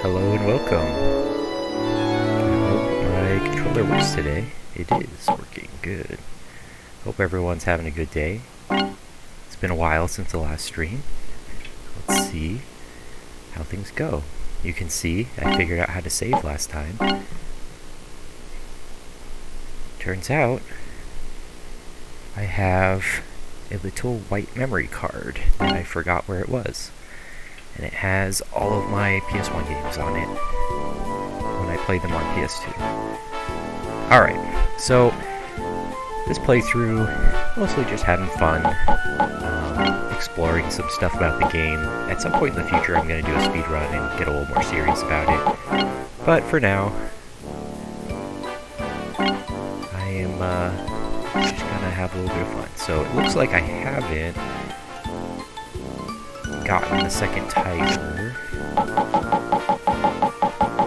Hello and welcome. I hope my controller works today. It is working good. Hope everyone's having a good day. It's been a while since the last stream. Let's see how things go. You can see I figured out how to save last time. Turns out I have a little white memory card that I forgot where it was. And it has all of my PS1 games on it when I played them on PS2. Alright, so this playthrough, mostly just having fun, exploring some stuff about the game. At some point in the future I'm going to do a speed run and get a little more serious about it. But for now, I am just going to have a little bit of fun. So it looks like I haven't gotten the second tiger.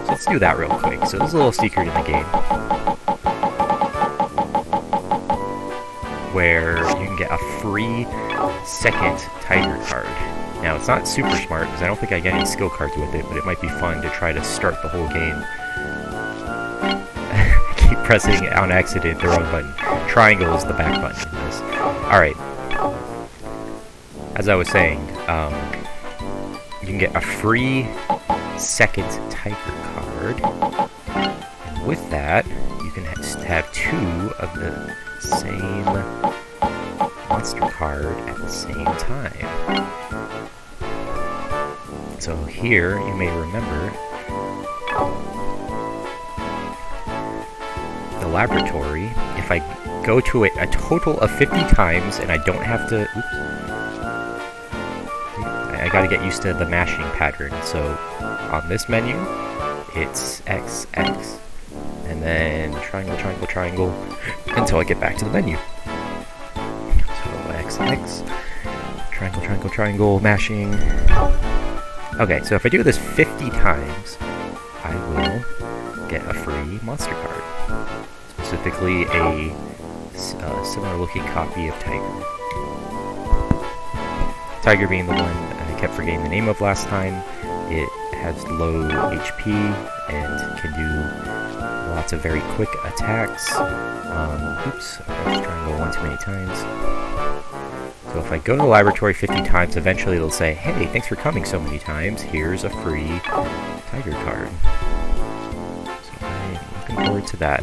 So let's do that real quick. So there's a little secret in the game where you can get a free second tiger card. Now it's not super smart because I don't think I get any skill cards with it, but it might be fun to try to start the whole game. I keep pressing on accident the wrong button. Triangle is the back button in this. Alright. As I was saying, you can get a free second tiger card, and with that, you can have two of the same monster card at the same time. So here, you may remember, the laboratory, if I go to it a total of 50 times and I don't have to... I gotta get used to the mashing pattern. So on this menu, it's X, X, and then triangle, triangle, triangle, until I get back to the menu. So X, X, triangle, triangle, triangle, mashing. Okay, so if I do this 50 times, I will get a free monster card. Specifically a similar looking copy of Tiger. Tiger being the one I kept forgetting the name of last time. It has low HP and can do lots of very quick attacks. Oops, I was trying to go one too many times. So if I go to the laboratory 50 times, eventually it'll say, hey, thanks for coming so many times, here's a free Tiger card. So I'm looking forward to that.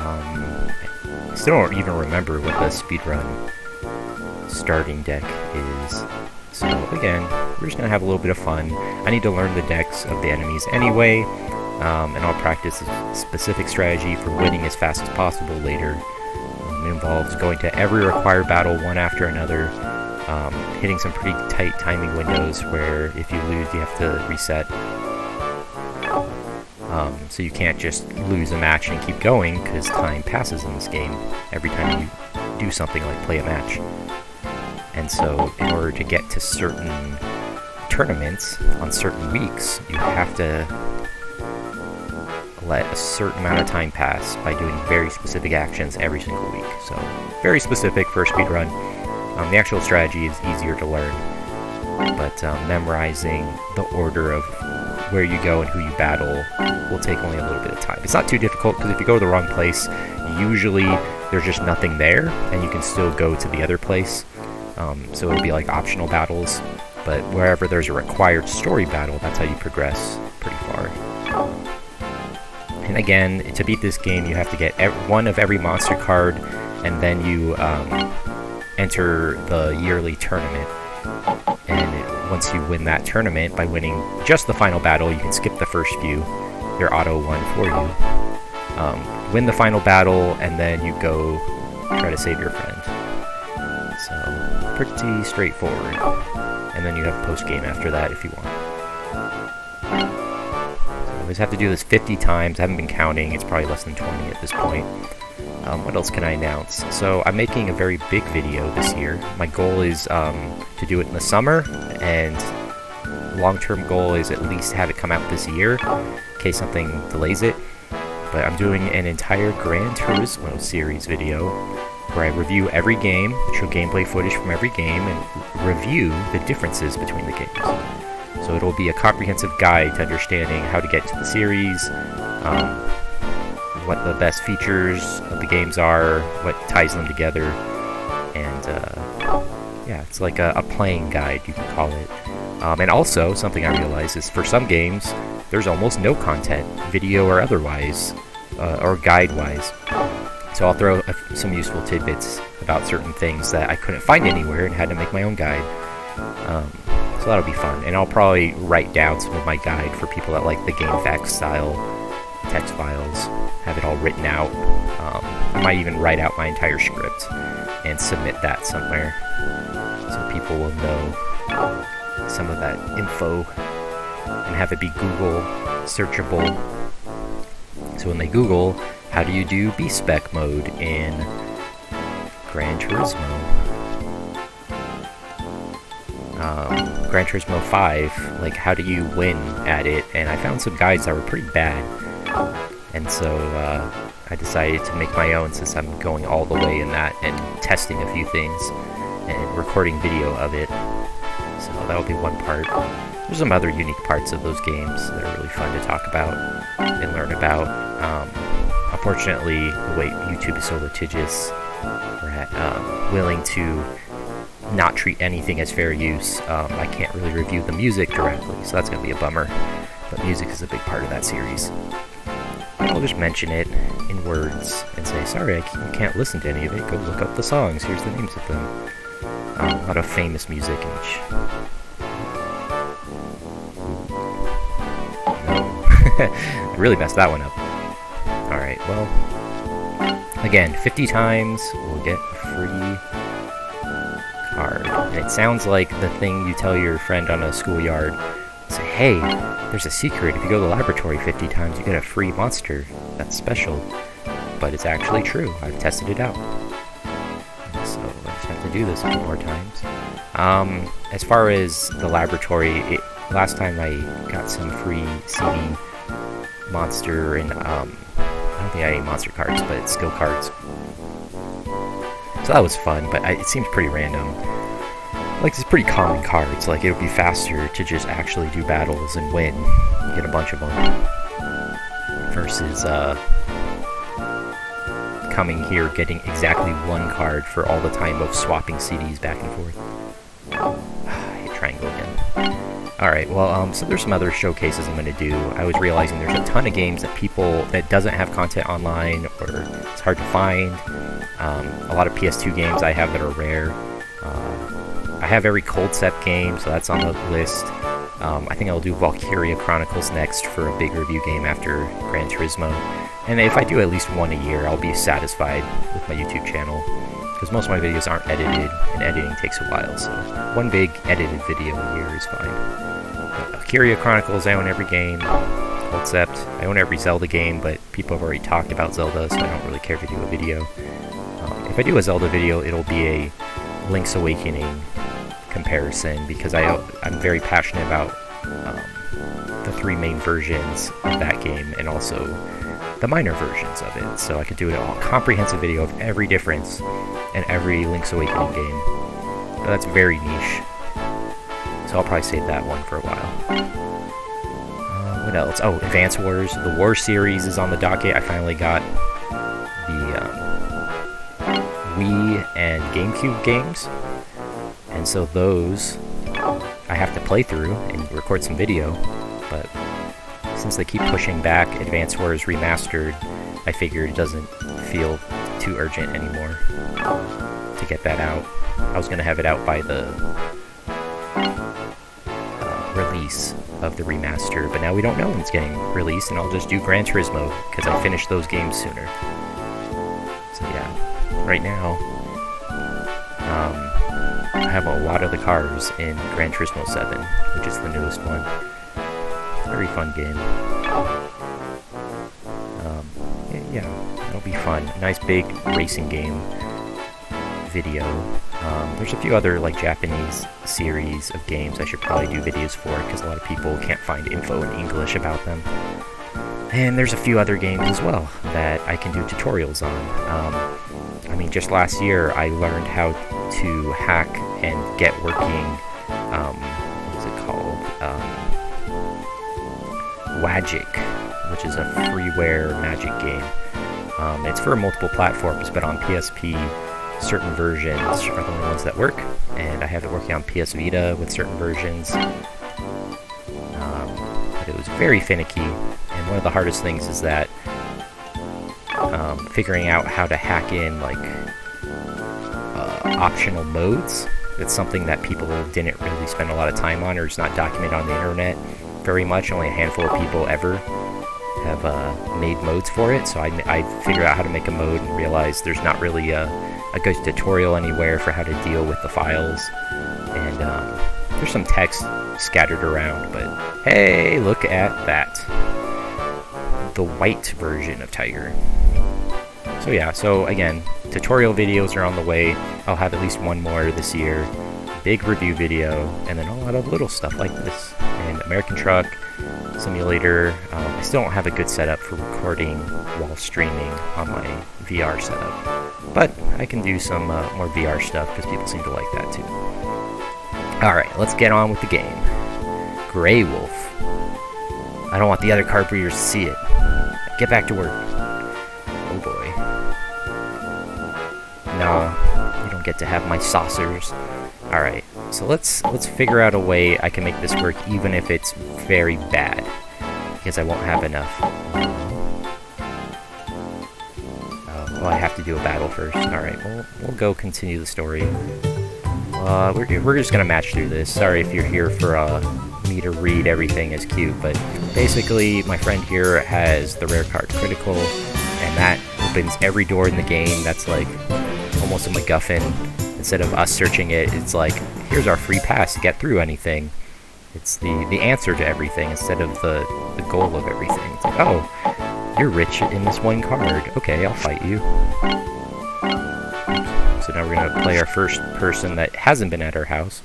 I still don't even remember what the speedrun starting deck is. So again, we're just going to have a little bit of fun. I need to learn the decks of the enemies anyway, and I'll practice a specific strategy for winning as fast as possible later. It involves going to every required battle one after another, hitting some pretty tight timing windows where if you lose you have to reset. So you can't just lose a match and keep going because time passes in this game every time you do something like play a match. And so in order to get to certain tournaments on certain weeks, you have to let a certain amount of time pass by doing very specific actions every single week. So very specific for a speedrun. The actual strategy is easier to learn, but memorizing the order of where you go and who you battle will take only a little bit of time. It's not too difficult because if you go to the wrong place, usually there's just nothing there and you can still go to the other place. So it'll be like optional battles, but wherever there's a required story battle, that's how you progress pretty far. And again, to beat this game, you have to get one of every monster card, and then you enter the yearly tournament. And once you win that tournament, by winning just the final battle, you can skip the first few. They're auto-won for you. Win the final battle, and then you go try to save your friend. So, pretty straightforward. And then you have post-game after that if you want. So I always have to do this 50 times. I haven't been counting. It's probably less than 20 at this point. What else can I announce? So I'm making a very big video this year. My goal is to do it in the summer, and long-term goal is at least have it come out this year, in case something delays it. But I'm doing an entire Gran Turismo series video where I review every game, show gameplay footage from every game, and review the differences between the games. So So it'll be a comprehensive guide to understanding how to get into the series, what the best features of the games are, what ties them together, and yeah, it's like a playing guide, you can call it. And also, something I realized is for some games, there's almost no content, video or otherwise, or guide-wise. So I'll throw some useful tidbits about certain things that I couldn't find anywhere and had to make my own guide. So that'll be fun. And I'll probably write down some of my guide for people that like the game facts style text files, have it all written out. I might even write out my entire script and submit that somewhere so people will know some of that info and have it be Google searchable. So when they Google, how do you do B-Spec mode in Gran Turismo? Gran Turismo 5, like how do you win at it? And I found some guides that were pretty bad. And so I decided to make my own since I'm going all the way in that and testing a few things and recording video of it. So that'll be one part. There's some other unique parts of those games that are really fun to talk about and learn about. Unfortunately, the way YouTube is so litigious, we're willing to not treat anything as fair use. I can't really review the music directly, so that's going to be a bummer. But music is a big part of that series. I'll just mention it in words and say, sorry, you can't listen to any of it. Go look up the songs. Here's the names of them. A lot of famous music in each. No. I really messed that one up. Alright, well, again, 50 times we'll get a free card. And it sounds like the thing you tell your friend on a schoolyard. Say, hey, there's a secret. If you go to the laboratory 50 times, you get a free monster. That's special. But it's actually true. I've tested it out. So I just have to do this a few more times. As far as the laboratory, last time I got some free CD monster and I don't think I had any monster cards, but it's skill cards. So that was fun, but it seems pretty random. Like, it's pretty common cards. Like, it would be faster to just actually do battles and win. You get a bunch of them. Versus, coming here, getting exactly one card for all the time of swapping CDs back and forth. I hate triangle again. Alright, well, so there's some other showcases I'm going to do. I was realizing there's a ton of games that doesn't have content online, or it's hard to find. A lot of PS2 games I have that are rare. I have every Coldcept game, so that's on the list. I think I'll do Valkyria Chronicles next for a big review game after Gran Turismo. And if I do at least one a year, I'll be satisfied with my YouTube channel. Because most of my videos aren't edited, and editing takes a while, so one big edited video a year is fine. But Valkyria Chronicles, I own every game. Coldcept, I own every Zelda game, but people have already talked about Zelda, so I don't really care to do a video. If I do a Zelda video, it'll be a Link's Awakening comparison, because I'm very passionate about the three main versions of that game and also the minor versions of it, so I could do a comprehensive video of every difference in every Link's Awakening game. But that's very niche, so I'll probably save that one for a while. What else? Oh, Advance Wars. The War series is on the docket. I finally got the Wii and GameCube games, and so those I have to play through and record some video, but since they keep pushing back Advance Wars Remastered, I figured it doesn't feel too urgent anymore to get that out. I was going to have it out by the release of the remaster, but now we don't know when it's getting released, and I'll just do Gran Turismo, because I finished those games sooner. So yeah, right now, I have a lot of the cars in Gran Turismo 7, which is the newest one. Very fun game. Yeah, that'll be fun. Nice big racing game video. There's a few other like Japanese series of games I should probably do videos for, because a lot of people can't find info in English about them. And there's a few other games as well that I can do tutorials on. I mean, just last year I learned how to hack and get working, what is it called? Wagic, which is a freeware magic game. It's for multiple platforms, but on PSP, certain versions are the only ones that work, and I have it working on PS Vita with certain versions. But it was very finicky, and one of the hardest things is that figuring out how to hack in like optional modes. It's something that people didn't really spend a lot of time on, or it's not documented on the internet very much. Only a handful of people ever have made modes for it, so I figured out how to make a mode and realized there's not really a good tutorial anywhere for how to deal with the files, and there's some text scattered around, but hey, look at that. The white version of Tiger. So yeah, so again, tutorial videos are on the way. I'll have at least one more this year. Big review video, and then a lot of little stuff like this. And American Truck Simulator. I still don't have a good setup for recording while streaming on my VR setup. But I can do some more VR stuff because people seem to like that too. Alright, let's get on with the game. Grey Wolf. I don't want the other card breeders to see it. Get back to work. Oh boy. No, you don't get to have my saucers. Alright, so let's figure out a way I can make this work even if it's very bad. Because I won't have enough. Well, I have to do a battle first. Alright, we'll go continue the story. We're just gonna match through this. Sorry if you're here for me to read everything as cute, but basically my friend here has the rare card Critical, and that opens every door in the game. That's like almost a MacGuffin. Instead of us searching it, it's like, here's our free pass to get through anything. It's the answer to everything instead of the goal of everything. It's like, oh, you're rich in this one card. Okay, I'll fight you. So now we're going to play our first person that hasn't been at our house.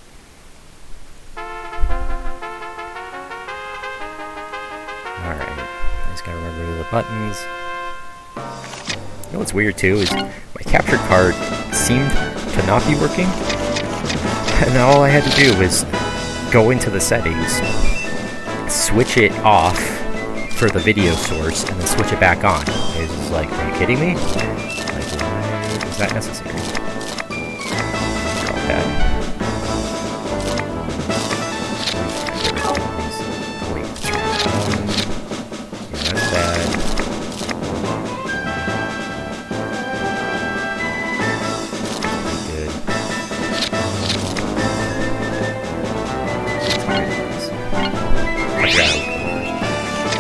Alright, I just gotta remember the buttons. You know what's weird too is my capture card seemed to not be working, and all I had to do was go into the settings, switch it off for the video source, and then switch it back on. It was like, are you kidding me? Like, why is that necessary? Drop that. Wait, yeah, that's bad.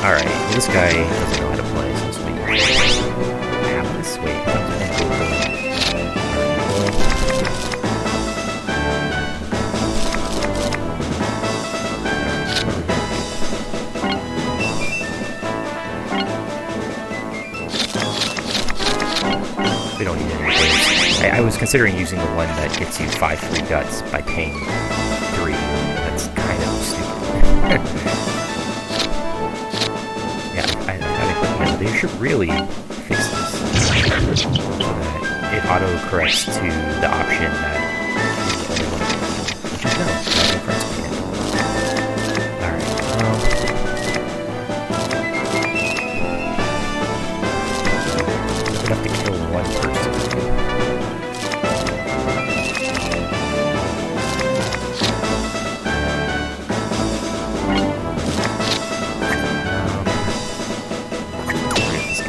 Alright, this guy doesn't know how to play, so this will be this way. We don't need anything. I was considering using the one that gets you 5 free guts by paying 3. That's kind of stupid. They should really fix this so that it auto-corrects to the option that is the only one, which is no corrects me. Alright, enough to kill one person.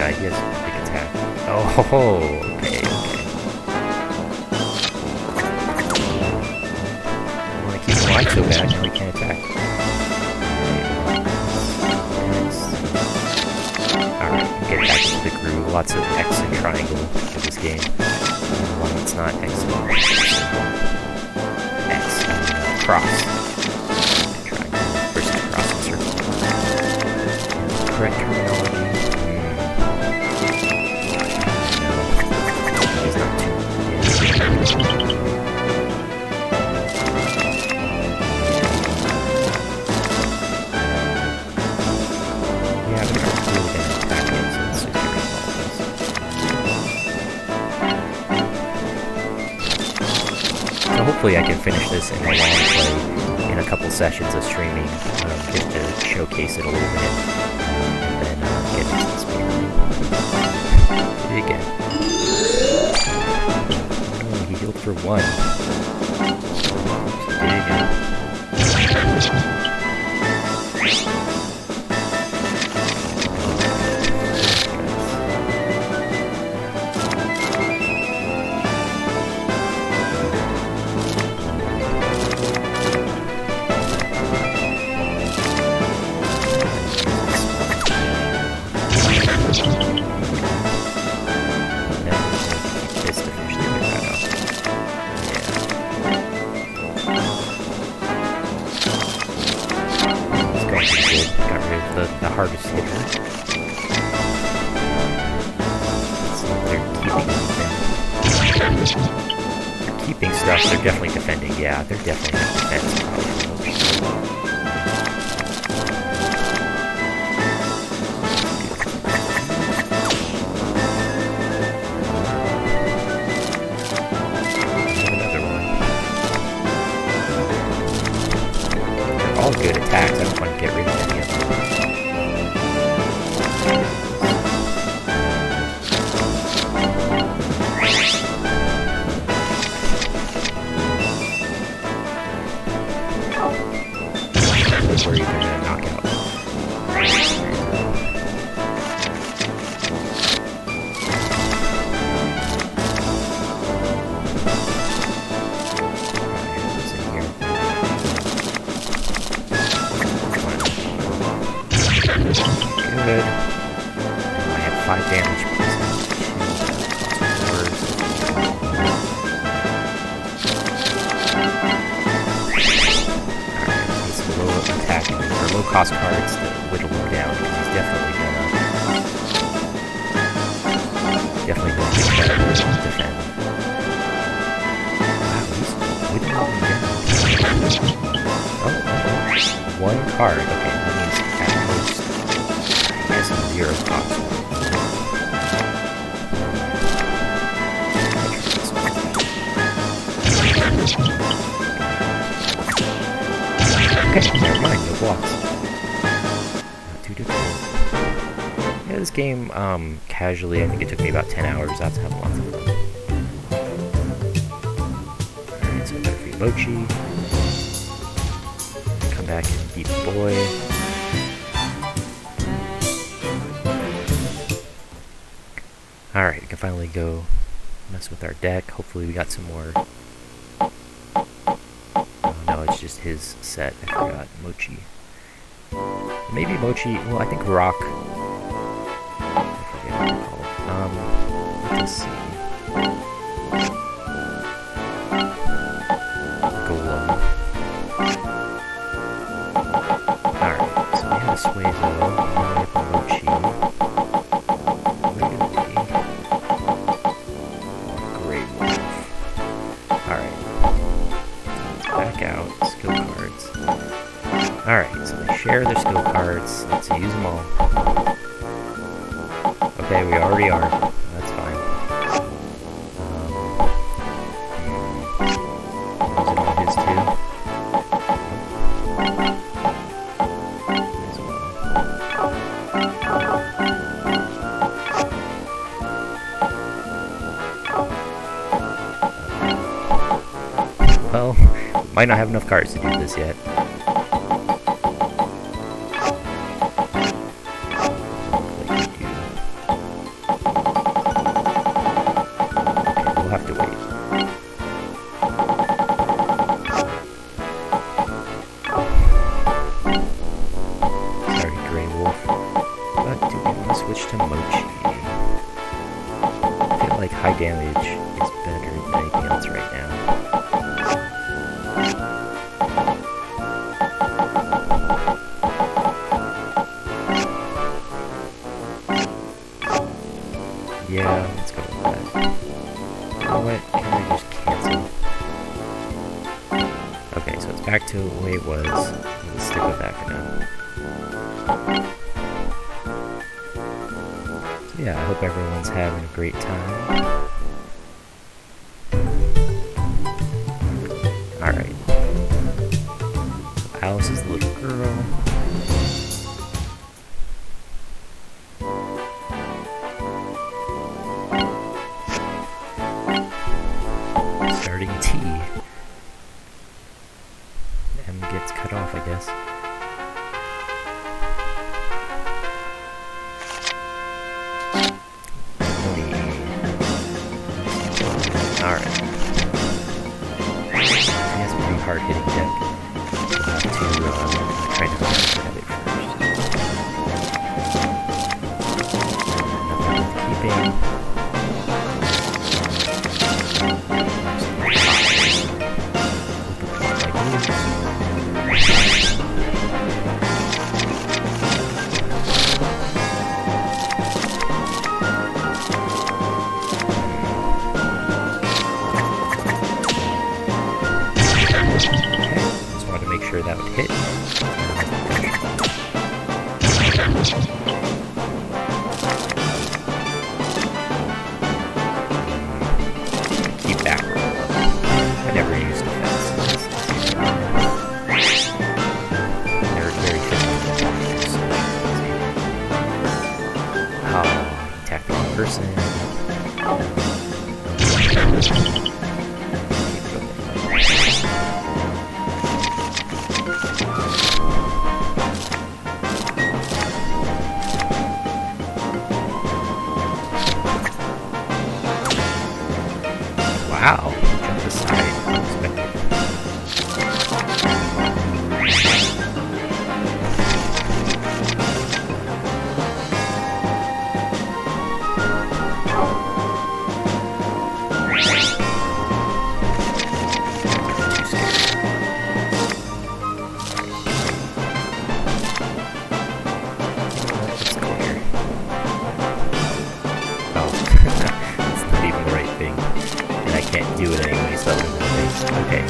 He has a big attack. Oh, okay. I want to keep him alive so bad, now he can't attack. Alright, get back into the groove. Lots of X and triangle in this game. One that's not X. X. Cross. Triangle versus cross and circle. Correct terminology. Hopefully I can finish this in a long play in in a couple sessions of streaming just to showcase it a little bit, and then get into the speed. Did it again. Oh, he healed for 1. Did it again. The hardest hitter. So they're keeping stuff, they're definitely defending. Yeah, they're definitely defense probably. Another one. They're all good attacks. I don't want to get rid of any of them. Where you're gonna knock out. What's in here? Good. I have 5 damage. Low cost cards to whittle him down, because he's definitely gonna get better to defend. Wow, he's whittling him down. Oh. 1 card. Okay, that means at most he has 0 cost. Okay, never mind, no blocks. Not too difficult. Yeah, this game, casually, I think it took me about 10 hours. That's how lots of fun. Alright, so we got free Mochi. Come back and beat the boy. Alright, we can finally go mess with our deck. Hopefully we got some more. No, it's just his set. I forgot. Mochi. Maybe Mochi. Well, I think Rock. I forget what to call it. Let's see. Golem. Alright, so we have a Suezo. We have a Mochi. Where do we? Great Wolf. Alright. Back out. Skill cards. Alright, so they share their skill cards. Let's use them all. Okay, we already are. That's fine. Using all his too. As well. Well, might not have enough cards to do this yet. Damage is better than anything else right now. Yeah, let's go with that. You know what? Can I just cancel? Okay, so it's back to the way it was. Let's stick with that for now. So yeah, I hope everyone's having a great time. Alright. Keep back row up. I never used defense. They're very efficient. Oh, attacked the wrong person. Wow, jump aside. Unexpected. Can't do it anyway, so okay.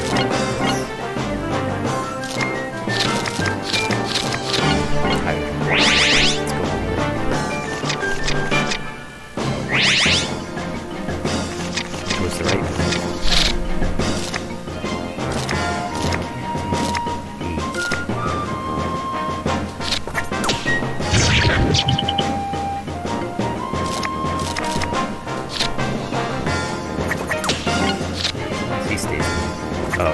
Towards the right. Oh.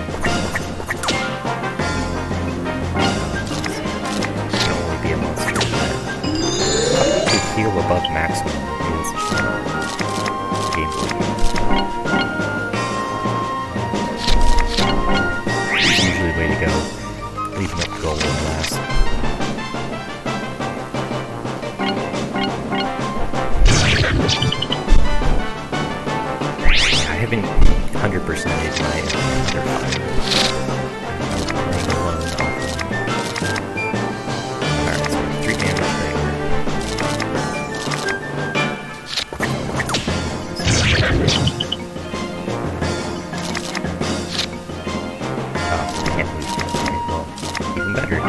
Can only be a monster. Probably heal above maximum is gameplay. It's usually the way to go. Leaving up gold last. I haven't 100%ed my other fire. I'm playing alone often. Alright, so 3 damage there. Oh, I can't lose that. Okay, well, even better.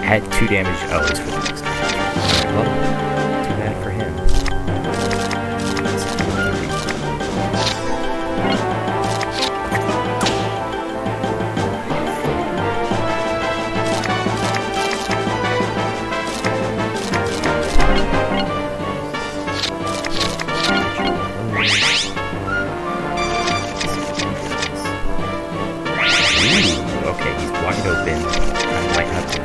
Had 2 damage. Oh, it's for the next time. Well, too bad for him. Ooh, okay, he's wide open. I might have to.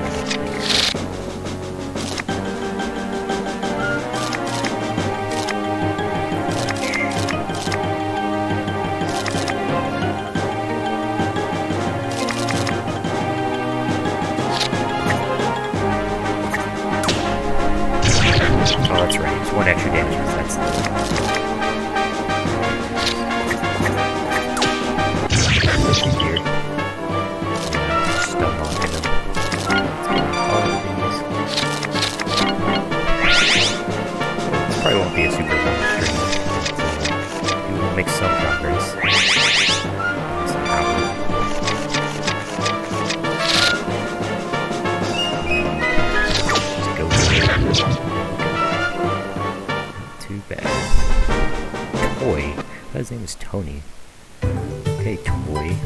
Oh, that's right. It's 1 extra damage. That's here. Stun on him. This probably won't be a super long stream. We will make some progress. Too bad. Toy? His name is Tony. Okay, Toy.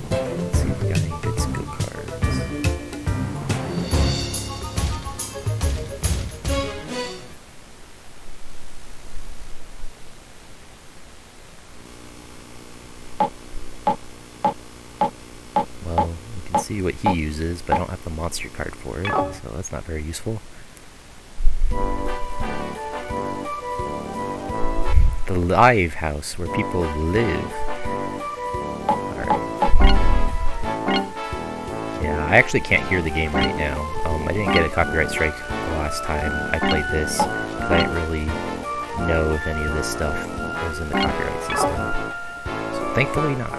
Let's see if we got any good skill cards. Well, you can see what he uses, but I don't have the monster card for it, so that's not very useful. The live house where people live. Alright. Yeah, I actually can't hear the game right now. I didn't get a copyright strike the last time I played this. I didn't really know if any of this stuff was in the copyright system. So thankfully not.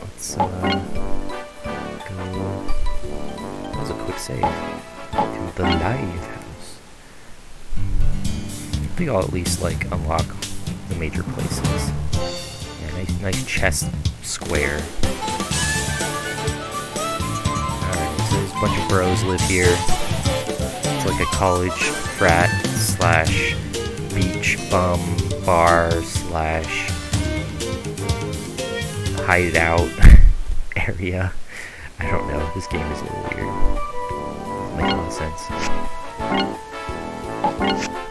Let's go. That was a quick save. To the live house. think I'll at least like unlock the major places. Yeah, nice chest square. Alright, so there's a bunch of bros live here. It's like a college frat slash beach bum bar slash hideout area. I don't know, this game is a little weird. Doesn't make a lot of sense.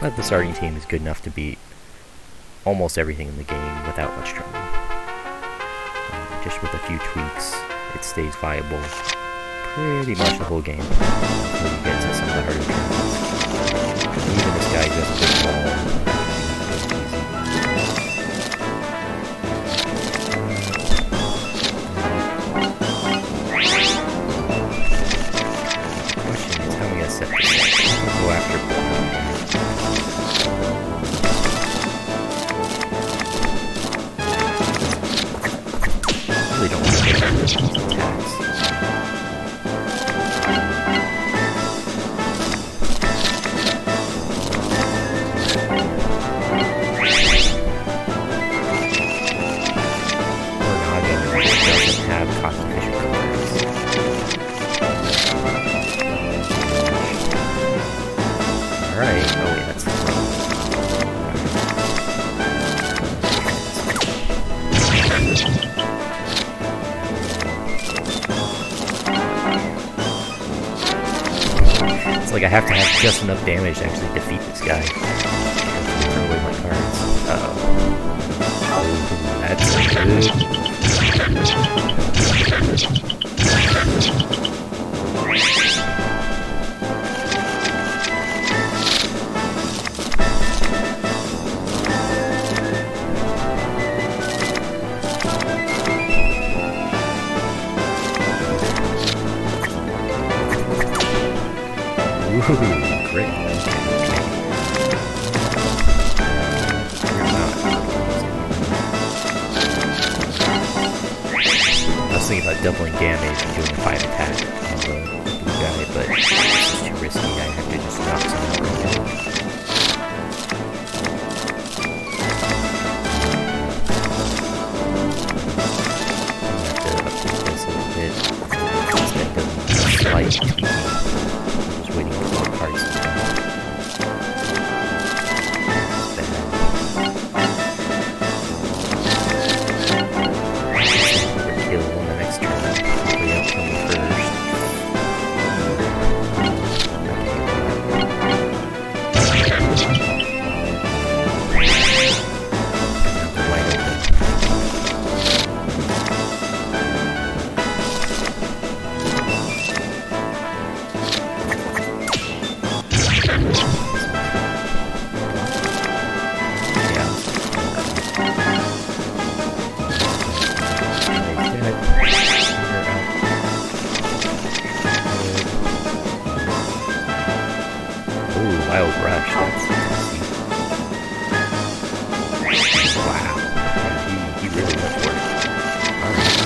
But the starting team is good enough to beat almost everything in the game without much trouble. Just with a few tweaks, it stays viable pretty much the whole game until you get to some of the harder challenges. Even this guy does a big ball. The question is, how am I gonna set this up? I'll go after ball. Really don't want to get these attacks. Doesn't have cost efficient components. Alright, oh wait, that's the problem. It's like I have to have just enough damage to actually defeat this guy. Throw away my cards. Uh-oh. Oh, that's good. Ooh, great. I was thinking about doubling damage and doing a 5 attack on the blue guy, but it's too risky. I have to just knock someone out right now. I have to update this a little bit. Instead of slight tweaking. Just waiting for more cards to come. Kill on the next turn. Hopefully don't kill me first. They're wide open. Wild Rush, that's easy. Wow. Yeah, he really went for it. Alright.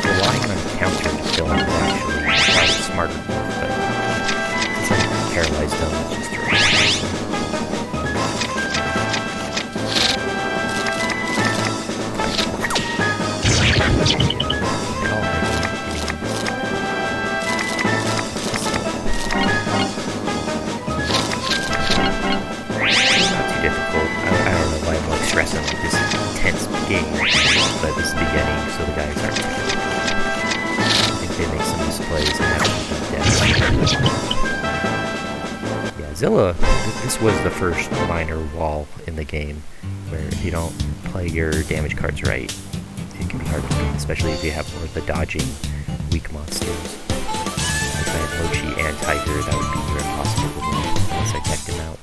Relying on counter to kill him is actually probably smarter, but since I'm paralyzed him, it's just right. Stressing like this intense game, but this is the beginning, so the guys aren't. I think they make some misplays and have to be dead. Yeah, Zilla, this was the first minor wall in the game, where if you don't play your damage cards right, it can be hard to beat, especially if you have more of the dodging weak monsters. If I had Mochi and Tiger, that would be near impossible to win once I decked him out.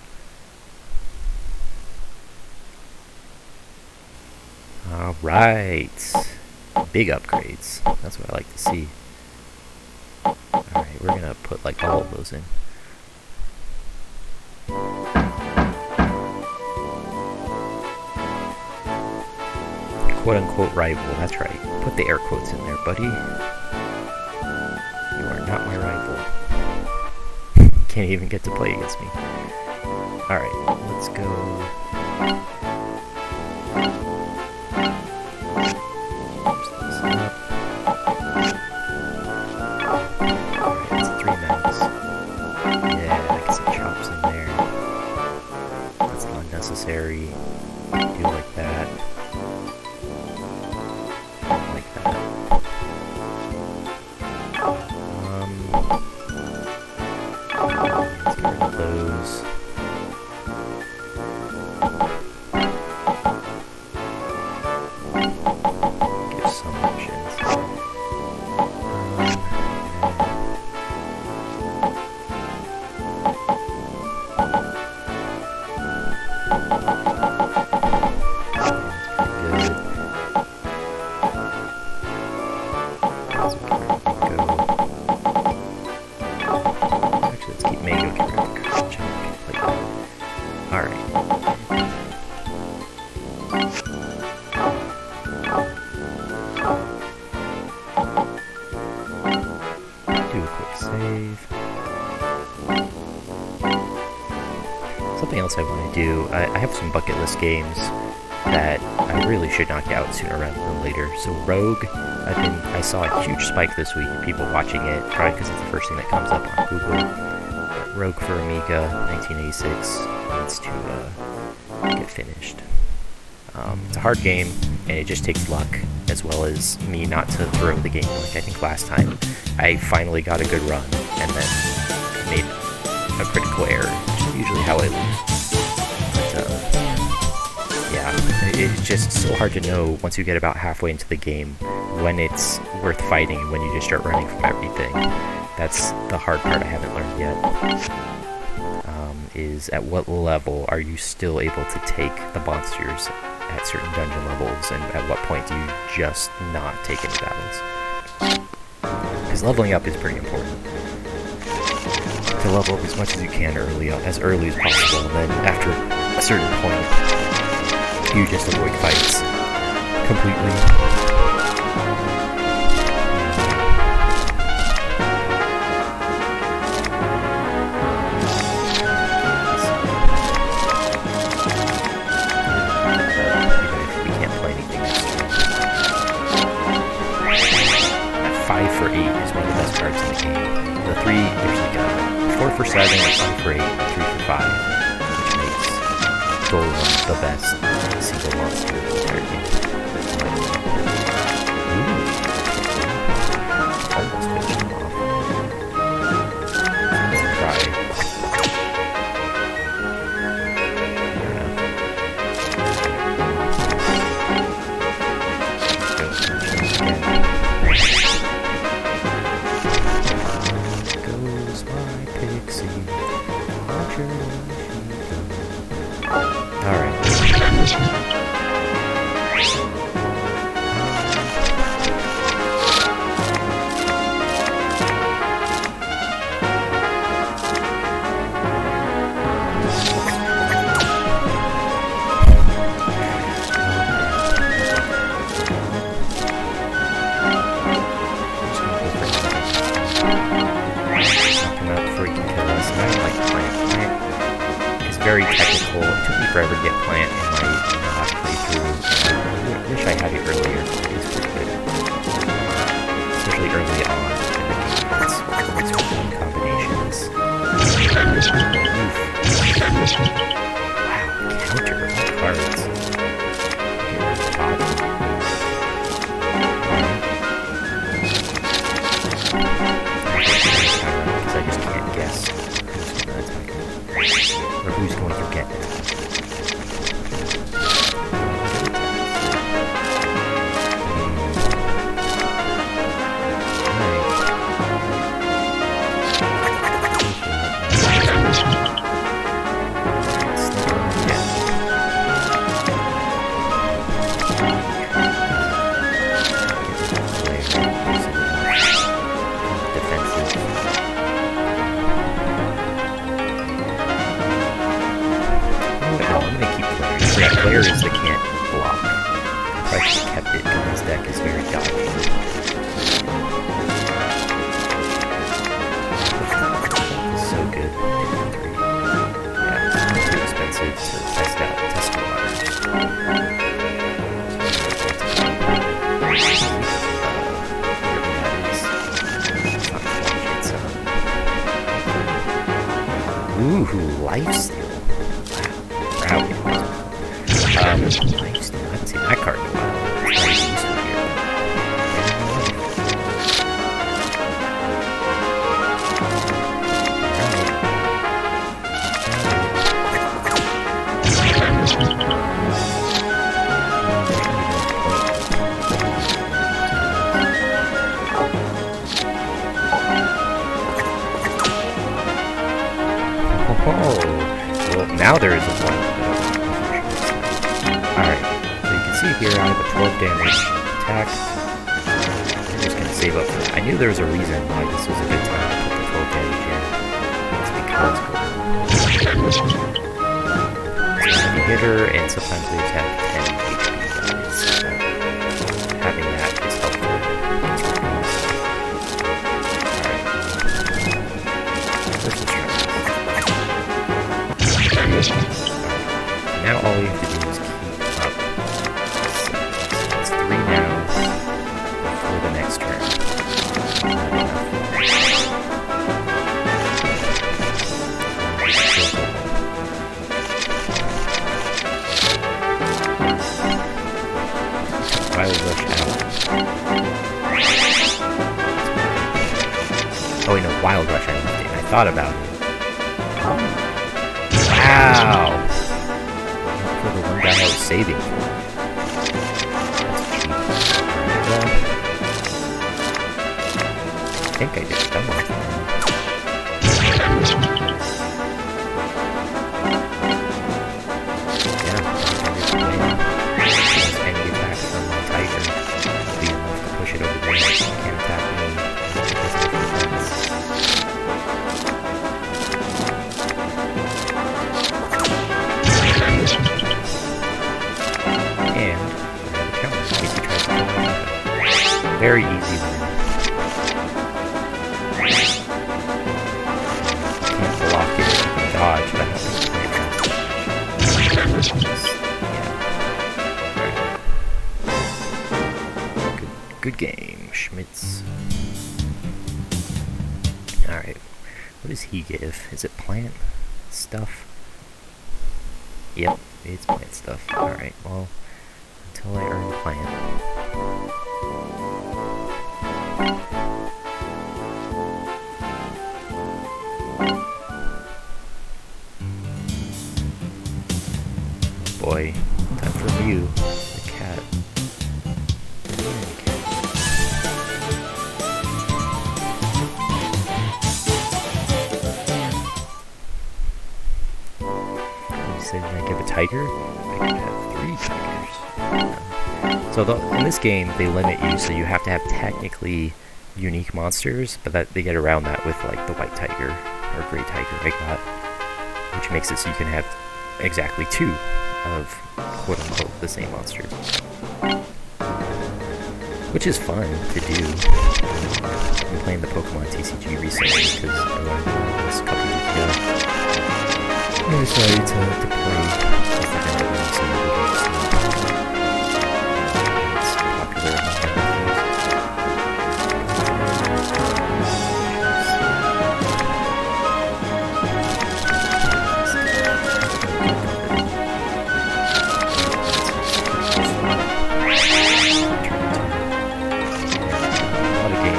Alright, big upgrades, that's what I like to see. Alright, we're gonna put like all of those in. quote-unquote rival. That's right. Put the air quotes in there, buddy. You are not my rival. Can't even get to play against me. Alright, let's go. Alright, it's 3 minutes. Yeah, I get some chops in there. That's unnecessary. Do like that. Like that. Let's get rid of those. Give some options. Something else I want to do, I have some bucket list games that I really should knock out sooner rather than later. So Rogue, I saw a huge spike this week of people watching it, probably because it's the first thing that comes up on Google. But Rogue for Amiga, 1986, needs to get finished. It's a hard game, and it just takes luck, as well as me not to throw the game. Like I think last time, I finally got a good run, and then made a critical error, which is usually how it leads. But, yeah, it's just so hard to know once you get about halfway into the game when it's worth fighting and when you just start running from everything. That's the hard part I haven't learned yet. Is at what level are you still able to take the monsters at certain dungeon levels, and at what point do you just not take any battles? Because leveling up is pretty important. To level up as much as you can as early as possible, and then after a certain point, you just avoid fights completely. For 8 is one of the best cards in the game. The 3, there's like a 4 for 7, 5 for 8, 3 for 5, which makes Golem the best single monster in the entire game. Almost finished him off. Let's try. Very technical. It took me forever to get plant in my last playthrough. I wish I had it earlier. It's pretty good. Especially early on in the game. It's combinations. Wow, counter cards. Because I just can't guess who's going to attack me. Or who's going to get it. Players that can't block. I kept it, because this deck is very dodgy. It's so good. Yeah, it's not too expensive to test out, test the waters. Ooh, lifesteal. Wow, lifesteal. I haven't seen that card in a while. It's very useful here. Oh, well, now there is a point. Alright, so you can see here I have a 12 damage attack. I'm just going to save up for that. I knew there was a reason why this was a good time to put the 12 damage in. It's because it's a heavy hitter, and sometimes they attack 10 HP guys. So having that is helpful. Alright. First let's try this. Now all we have to do is keep up. It's 3 now before the next turn. Not enough. Wild Rush out. Oh wait, no, Wild Rush I thought about it. Wow! For the one guy I was saving for. That's cheap. I think I did some of it. Yeah, any attack from my Tiger will be enough to push it over there. It can't attack me. Very easy win. Can't block it, you can dodge, but I don't think it's yeah. Good game, Schmitz. Alright, what does he give? Is it plant stuff? Yep, it's plant stuff. Alright, well, until I earn plant. Boy, time for you, the cat. You said I give a tiger? I could have 3 tigers. So in this game, they limit you, so you have to have technically unique monsters, but that they get around that with like the white tiger or gray tiger like that, which makes it so you can have exactly 2 of quote-unquote the same monster, which is fun to do. I've been playing the Pokemon TCG recently because I learned this a couple weeks ago. I decided to play with the Dragon, so it's popular among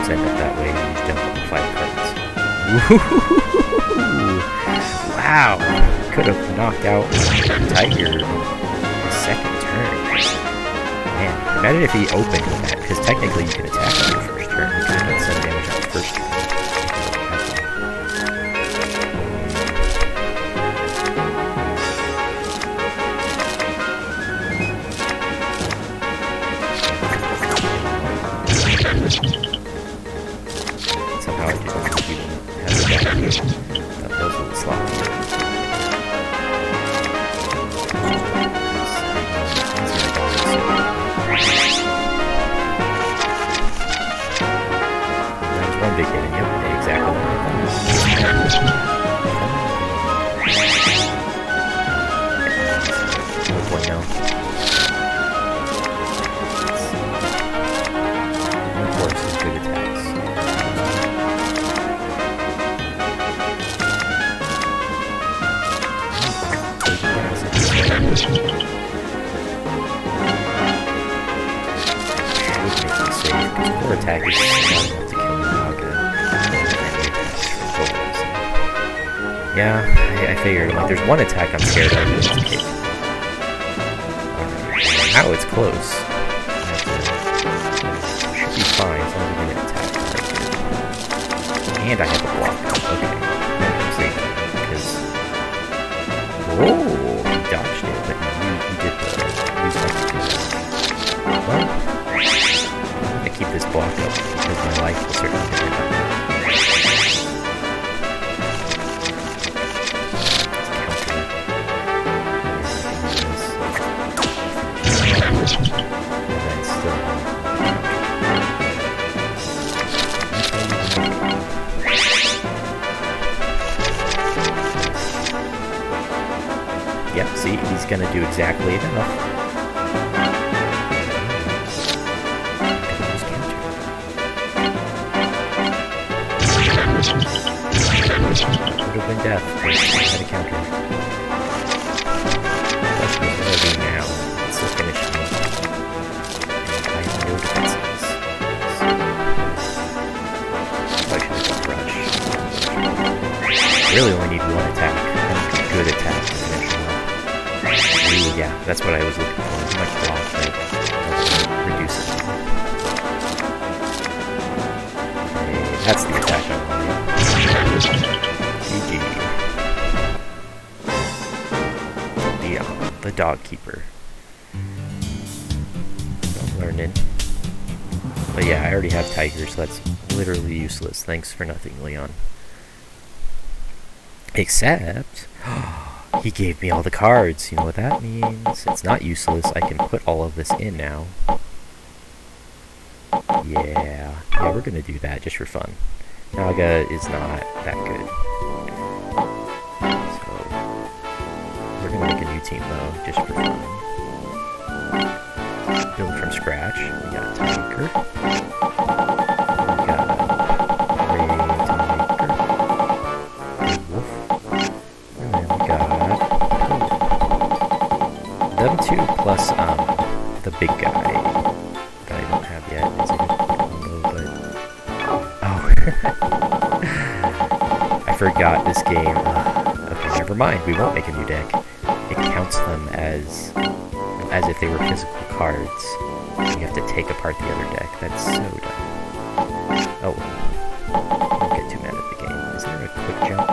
end up that way and you don't have 5 cards. Wow! Could have knocked out Tiger the second turn. Man, imagine if he opened with that, because technically you can attack on your first turn. You could have done 7 damage on the first turn. Somehow I just don't think you have the damage. That was a little sloppy. you know. And of course, his good attacks. Core attack is not enough to kill the dog. Yeah, I figured. Like, there's one attack I'm scared of. It's a kick. Ow, it's close. Should be fine as long as we get an attack. And I have a block. Okay. See, because whoa, he dodged it, but he did the well. Keep this block up because my life will certainly get up. And then still. Yep, see, he's gonna do exactly enough. Would have been death, but I had a counter. That's what I do now. It's still finished me. And I have no defenses. So I should have got rush. Really only need one attack. One good attack to finish him off. Ooh, yeah, that's what I was looking for. As much block that reduce it. Okay, that's the attack I wanted. GG. Leon, the dog keeper. So I'm learning. But yeah, I already have Tiger, so that's literally useless. Thanks for nothing, Leon. Except, he gave me all the cards. You know what that means? It's not useless. I can put all of this in now. Yeah, we're gonna do that just for fun. Naga is not that good. So, we're gonna make a new team though, just for fun. Build from scratch. We got Tiger. We got Ray Tiger. Ray Wolf. And then we got them two plus the big guy that I don't have yet. It's a good combo, but I forgot this game. Okay, never mind. We won't make a new deck. It counts them as if they were physical cards. You have to take apart the other deck. That's so dumb. Oh well. Don't get too mad at the game. Is there a quick jump?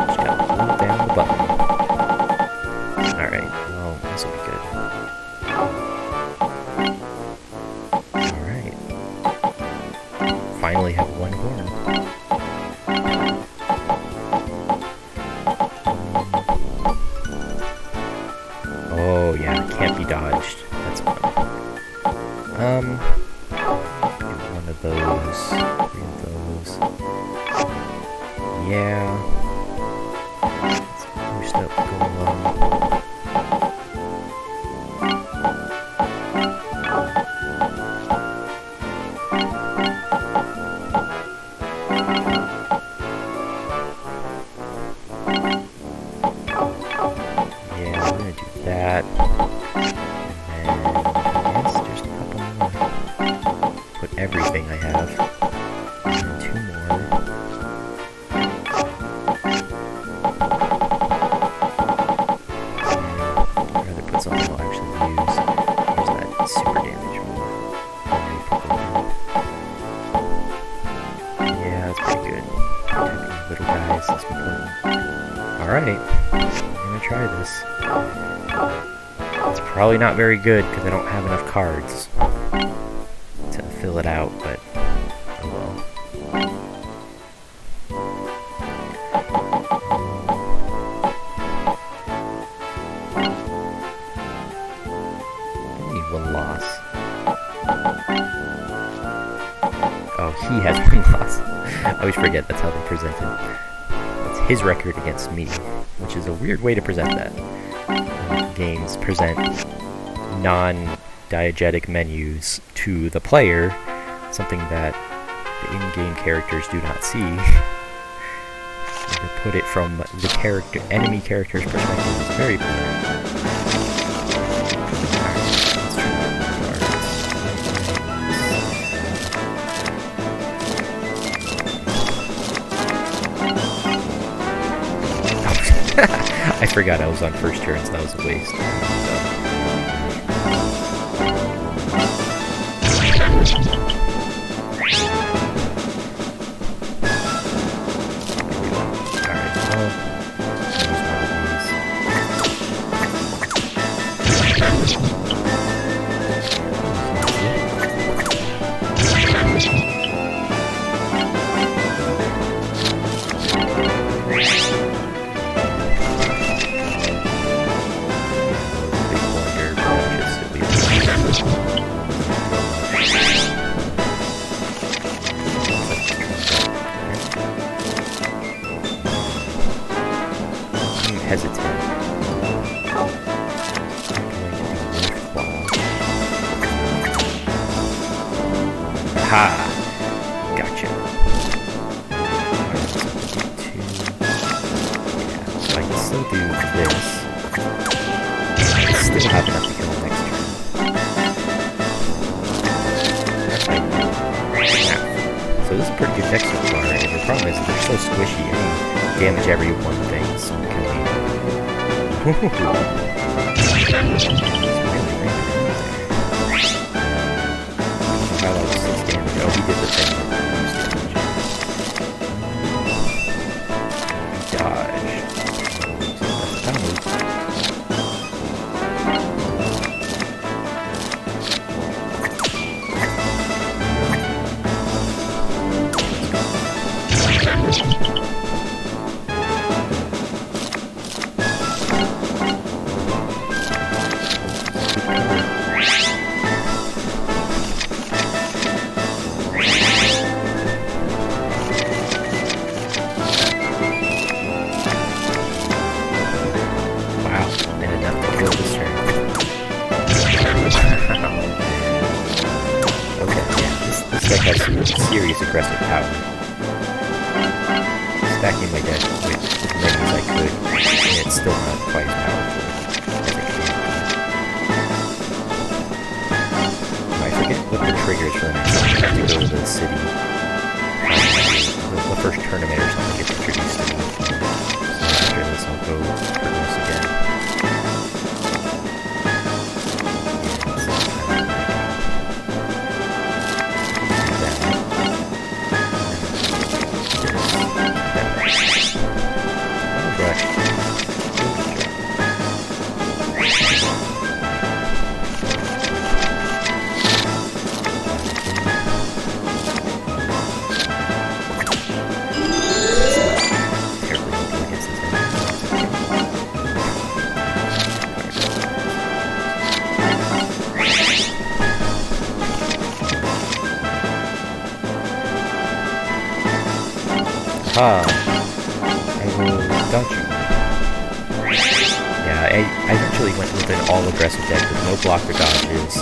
Just gotta hold down the button. Alright, well, this will be good. Alright. Finally have one horn. Oh yeah, can't be dodged. That's fun. One of those. 3 of those. Yeah. Let's boost up, go along. That, and then yes, just a couple more. Put everything I have, and 2 more. I'd rather put something I'll actually use. There's that super damage move. Yeah, that's pretty good. Protecting little guys is important. Alright, I'm gonna try this. It's probably not very good because I don't have enough cards to fill it out, but oh well. I need 1 loss. Oh, he has 1 loss. I always forget that's how they present it. That's his record against me, which is a weird way to present that. games present non-diegetic menus to the player, something that the in-game characters do not see. To put it from the enemy character's perspective is very important. I forgot I was on first turn, so that was a waste. Ha! Gotcha. So I can still do this. I still have enough to kill the next turn. That's how you do it. So this is a pretty good deck so far, and the problem is that they're so squishy. I mean, damage every one thing, so oh, he did the thing. Dodge. Serious aggressive power. Stacking my deck with as many as I could, and it's still not quite as powerful as it can. I forget what the triggers for the next time. I have to go to the city. The first tournament or something gets introduced to me. So after this, I'll go for this again. I will dodge you. Yeah, I eventually went with an all-aggressive deck with no blocker dodges,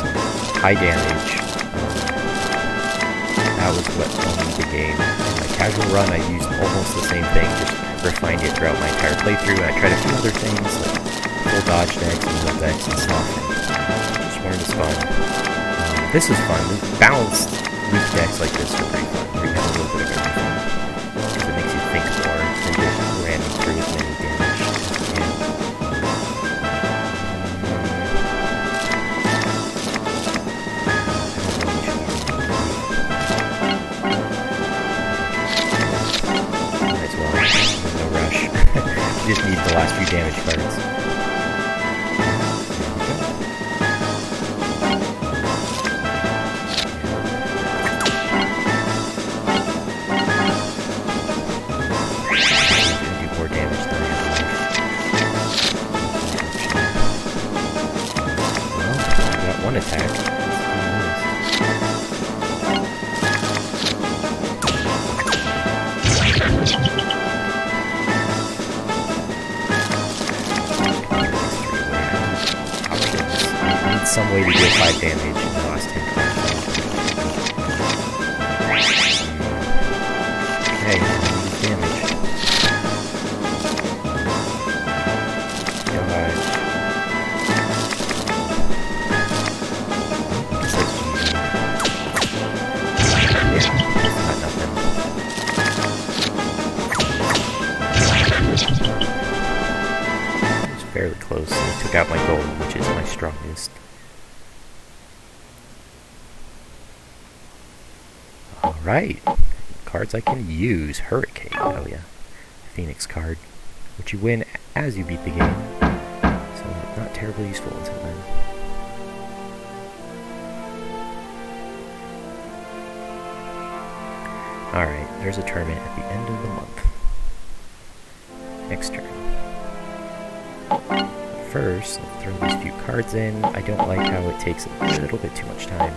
high damage. That was what won me the game. In my casual run, I used almost the same thing, just refined it throughout my entire playthrough, and I tried a few other things, like full dodge decks and full decks and stuff, and just weren't as fun. This is fun. Balanced weak decks like this are pretty fun, where you have a little bit of everything. It makes you think more than just ramming through as many damage as you can. Might as well. There's no rush. You just need the last few damage cards. One attack. some way to deal 5 damage in the last 10 turns. Okay, damage. Alright. Fairly close. I took out my gold, which is my strongest. Alright. Cards I can use. Hurricane. Oh yeah. Phoenix card. Which you win as you beat the game. So not terribly useful until then. Alright, there's a tournament at the end of the month. Next turn. First, let's throw these few cards in. I don't like how it takes a little bit too much time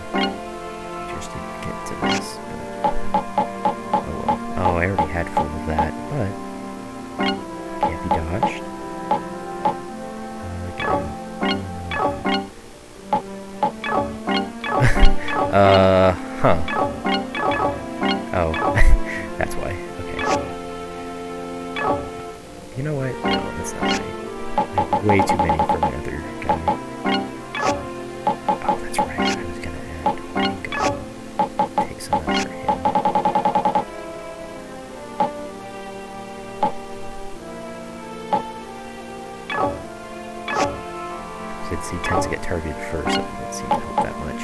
just to get to this. Oh well. Oh, I already had full of that, but can't be dodged. Huh. Oh, that's why. Okay. You know what? No, that's not right. Way too many from another guy. Oh, that's right. I was gonna add Bingo. Take some out for him. Since he tends to get targeted first, it doesn't seem to help that much.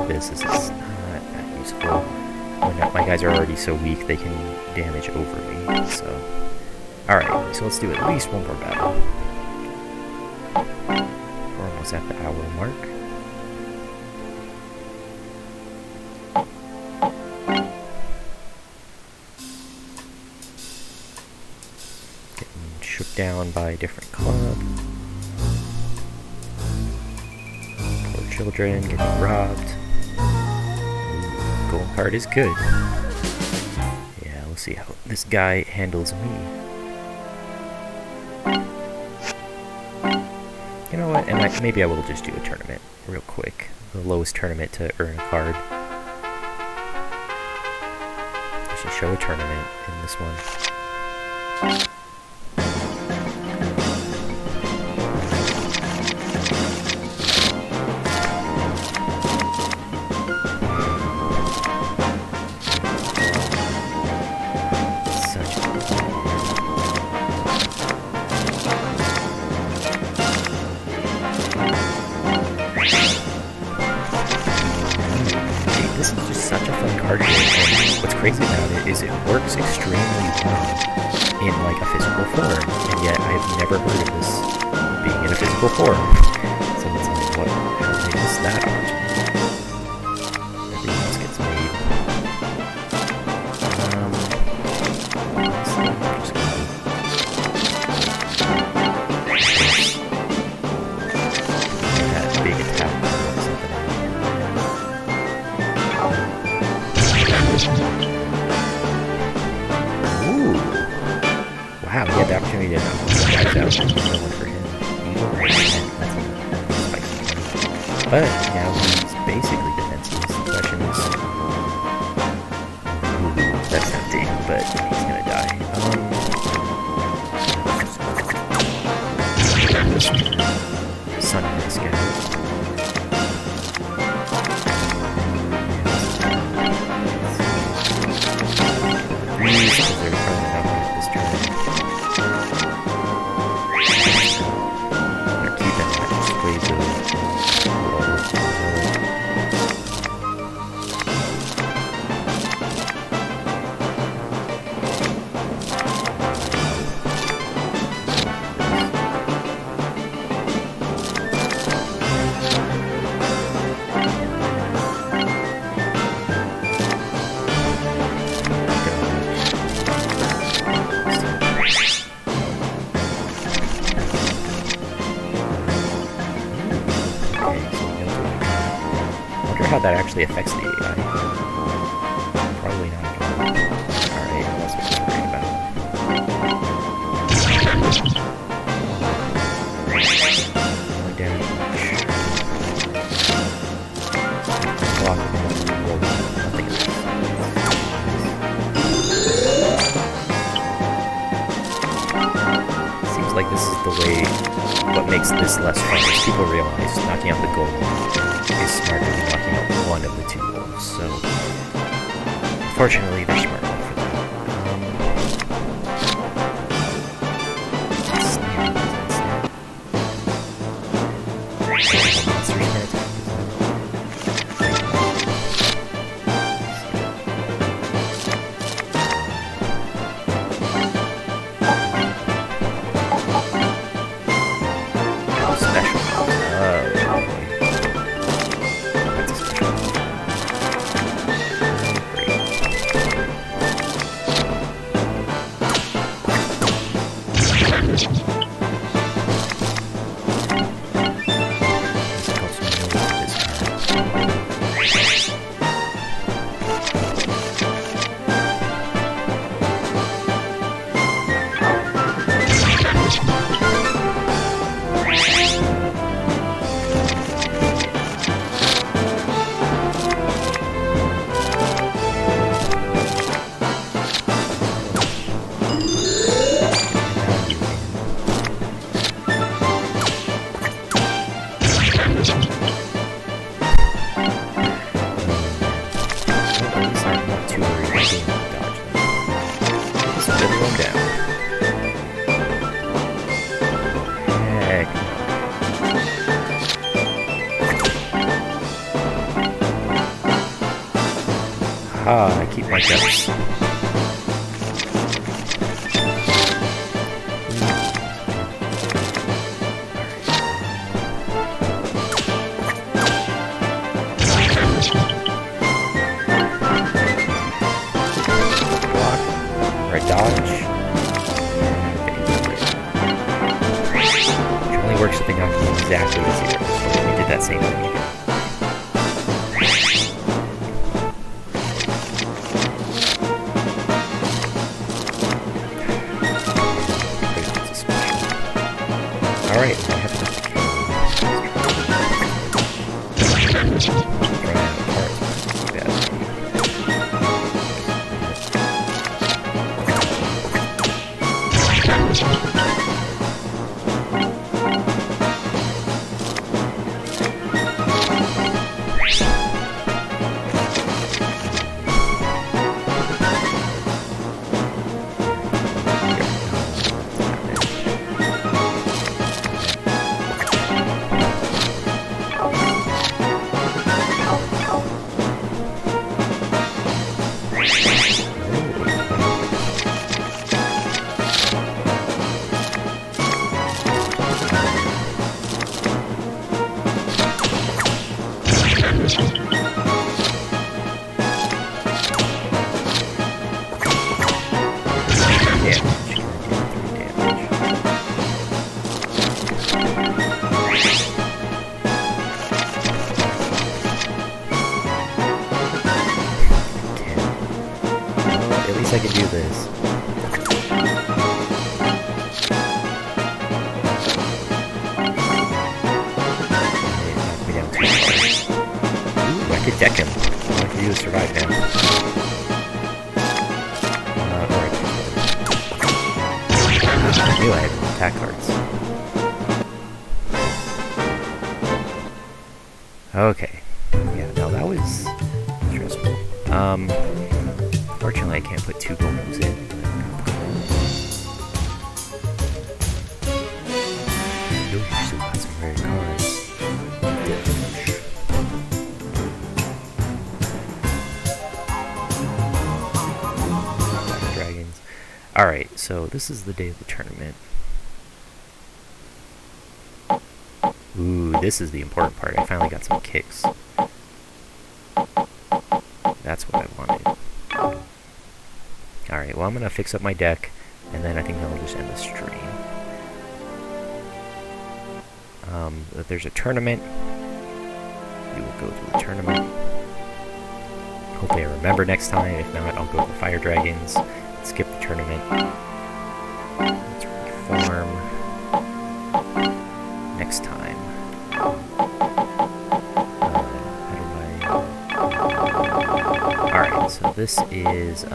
This is not that useful. When my guys are already so weak, they can damage over me. So, alright, so let's do at least one more battle. We're almost at the hour mark. Getting shook down by a different club. Poor children getting robbed. Gold card is good. Yeah, we'll see how this guy handles me. You know what? And maybe I will just do a tournament real quick. The lowest tournament to earn a card. I should show a tournament in this one. What's crazy about it is it works extremely well in like a physical form, and yet I've never heard of this being in a physical form. So it's like, what? How did I miss that opportunity? Everything else gets made. That big attack. Ooh! Wow, he had the opportunity to knock one of the guys out. No one for him. But now he's basically defenseless. The question is... Ooh, that's tempting, but he's gonna die. Sunrise guy. How that actually affects the AI. the way, what makes this less fun is people realize knocking out the gold wolf is smarter than knocking out one of the two wolves. So, unfortunately, they're smart enough for that. I keep my guts. Block, or a dodge. Which only works if they knock you exactly to zero. So we did that same thing again. Alright, I have to kill him. I can do this. Knock me down too far. Ooh, I could deck him. All I can do is survive now. Alright. I knew I had no attack cards. Okay. Yeah, no, that was stressful. Fortunately, I can't put two gold moves in. Ooh, you still got some rare cards. Black dragons. Alright, so this is the day of the tournament. Ooh, this is the important part. I finally got some kicks. That's what I wanted. Alright, well I'm gonna fix up my deck, and then I think that'll just end the stream. If there's a tournament, we will go to the tournament. Hopefully I remember next time. If not, I'll go for Fire Dragons, skip the tournament. Let's reform next time. Alright, so this is,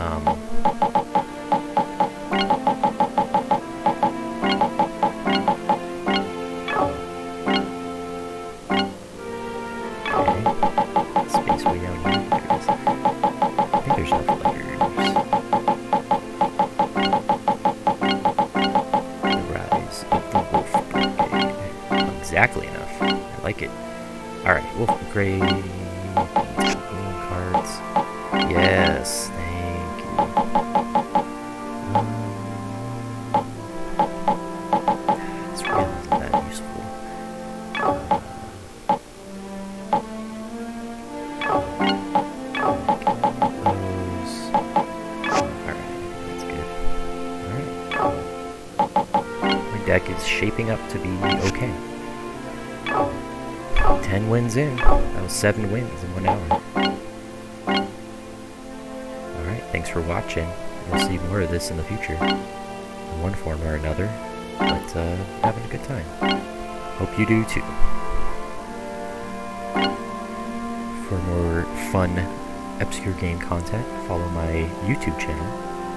shaping up to be okay. 10 wins in. That was 7 wins in 1 hour. Alright, thanks for watching. You'll see more of this in the future, in one form or another, but having a good time. Hope you do too. For more fun, obscure game content, follow my YouTube channel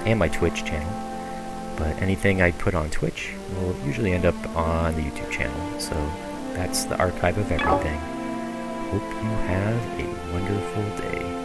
and my Twitch channel. But anything I put on Twitch will usually end up on the YouTube channel, so that's the archive of everything. Hope you have a wonderful day.